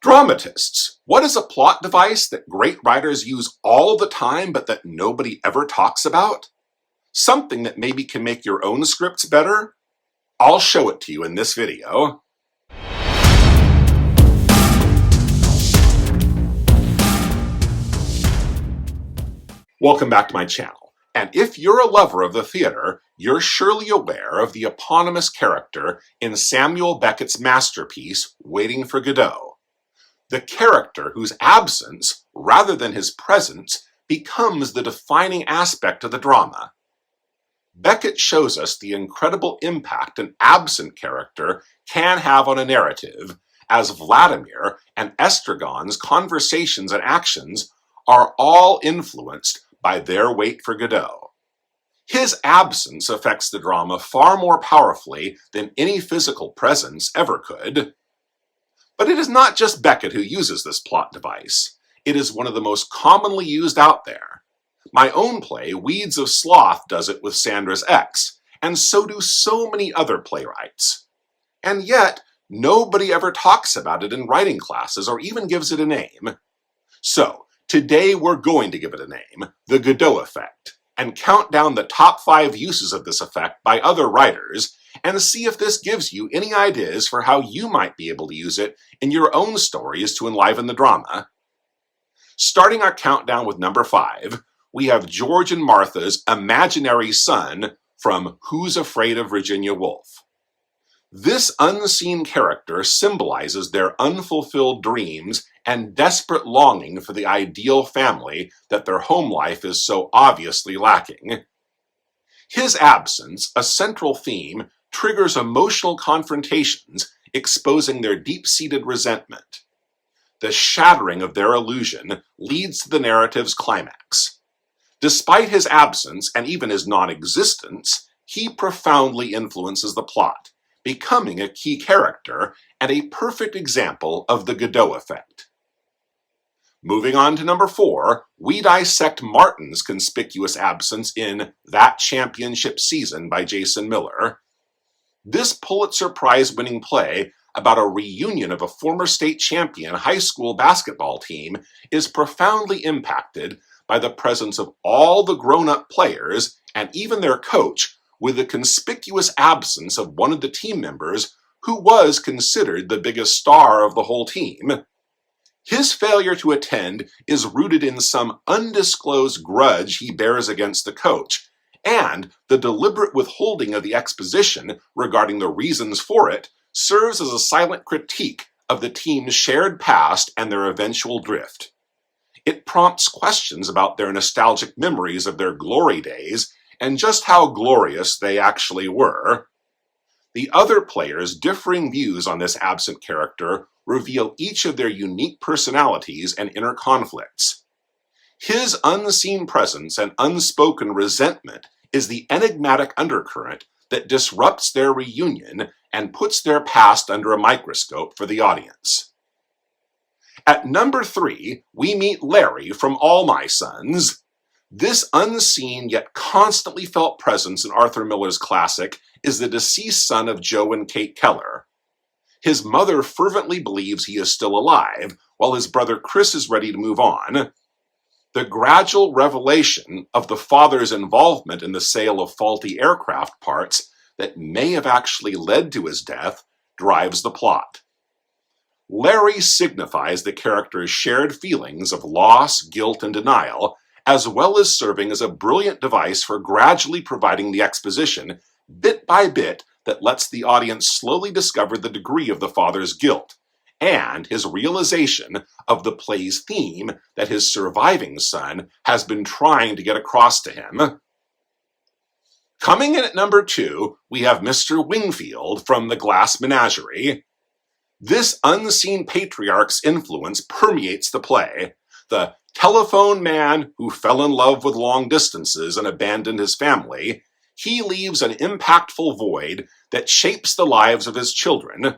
Dramatists. What is a plot device that great writers use all the time but that nobody ever talks about? Something that maybe can make your own scripts better? I'll show it to you in this video. Welcome back to my channel. And if you're a lover of the theater, you're surely aware of the eponymous character in Samuel Beckett's masterpiece, Waiting for Godot. The character whose absence, rather than his presence, becomes the defining aspect of the drama. Beckett shows us the incredible impact an absent character can have on a narrative, as Vladimir and Estragon's conversations and actions are all influenced by their wait for Godot. His absence affects the drama far more powerfully than any physical presence ever could. But it is not just Beckett who uses this plot device. It is one of the most commonly used out there. My own play, Weeds of Sloth, does it with Sandra's ex, and so do so many other playwrights. And yet, nobody ever talks about it in writing classes or even gives it a name. So, today we're going to give it a name, the Godot Effect, and count down the top 5 uses of this effect by other writers, and see if this gives you any ideas for how you might be able to use it in your own stories to enliven the drama. Starting our countdown with number 5, we have George and Martha's imaginary son from Who's Afraid of Virginia Woolf. This unseen character symbolizes their unfulfilled dreams and desperate longing for the ideal family that their home life is so obviously lacking. His absence, a central theme, triggers emotional confrontations, exposing their deep-seated resentment. The shattering of their illusion leads to the narrative's climax. Despite his absence and even his non-existence, he profoundly influences the plot, becoming a key character and a perfect example of the Godot Effect. Moving on to number 4, we dissect Martin's conspicuous absence in That Championship Season by Jason Miller. This Pulitzer Prize-winning play about a reunion of a former state champion high school basketball team is profoundly impacted by the presence of all the grown-up players and even their coach, with the conspicuous absence of one of the team members who was considered the biggest star of the whole team. His failure to attend is rooted in some undisclosed grudge he bears against the coach, and the deliberate withholding of the exposition regarding the reasons for it serves as a silent critique of the team's shared past and their eventual drift. It prompts questions about their nostalgic memories of their glory days and just how glorious they actually were. The other players' differing views on this absent character reveal each of their unique personalities and inner conflicts. His unseen presence and unspoken resentment is the enigmatic undercurrent that disrupts their reunion and puts their past under a microscope for the audience. At number 3, we meet Larry from All My Sons. This unseen yet constantly felt presence in Arthur Miller's classic is the deceased son of Joe and Kate Keller. His mother fervently believes he is still alive, while his brother Chris is ready to move on. The gradual revelation of the father's involvement in the sale of faulty aircraft parts that may have actually led to his death drives the plot. Larry signifies the character's shared feelings of loss, guilt, and denial, as well as serving as a brilliant device for gradually providing the exposition, bit by bit, that lets the audience slowly discover the degree of the father's guilt, and his realization of the play's theme that his surviving son has been trying to get across to him. Coming in at number 2, we have Mr. Wingfield from The Glass Menagerie. This unseen patriarch's influence permeates the play. The telephone man who fell in love with long distances and abandoned his family, he leaves an impactful void that shapes the lives of his children.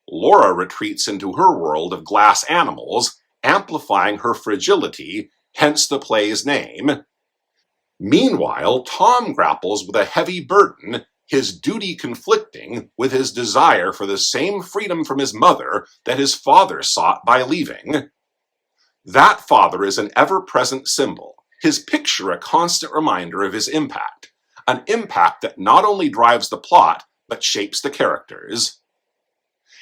Laura retreats into her world of glass animals, amplifying her fragility, hence the play's name. Meanwhile, Tom grapples with a heavy burden, his duty conflicting with his desire for the same freedom from his mother that his father sought by leaving. That father is an ever-present symbol, his picture a constant reminder of his impact, an impact that not only drives the plot, but shapes the characters.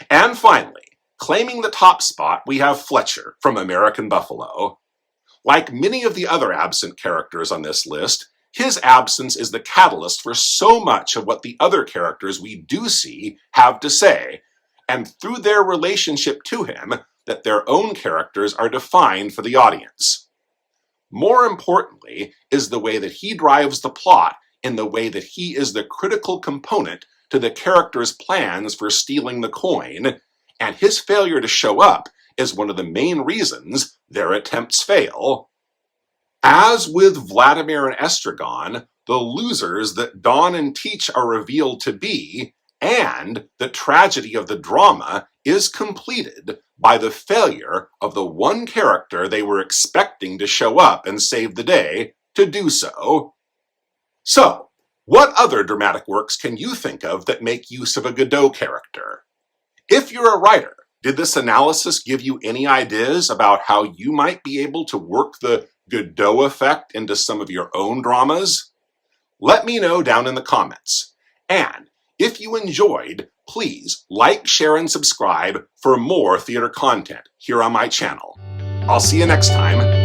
And finally, claiming the top spot, we have Fletcher from American Buffalo. Like many of the other absent characters on this list, his absence is the catalyst for so much of what the other characters we do see have to say, and through their relationship to him, that their own characters are defined for the audience. More importantly is the way that he drives the plot in the way that he is the critical component to the characters' plans for stealing the coin, and his failure to show up is one of the main reasons their attempts fail. As with Vladimir and Estragon, the losers that Dawn and Teach are revealed to be, and the tragedy of the drama is completed by the failure of the one character they were expecting to show up and save the day to do so. So, what other dramatic works can you think of that make use of a Godot character? If you're a writer, did this analysis give you any ideas about how you might be able to work the Godot effect into some of your own dramas? Let me know down in the comments. And if you enjoyed, please like, share, and subscribe for more theater content here on my channel. I'll see you next time.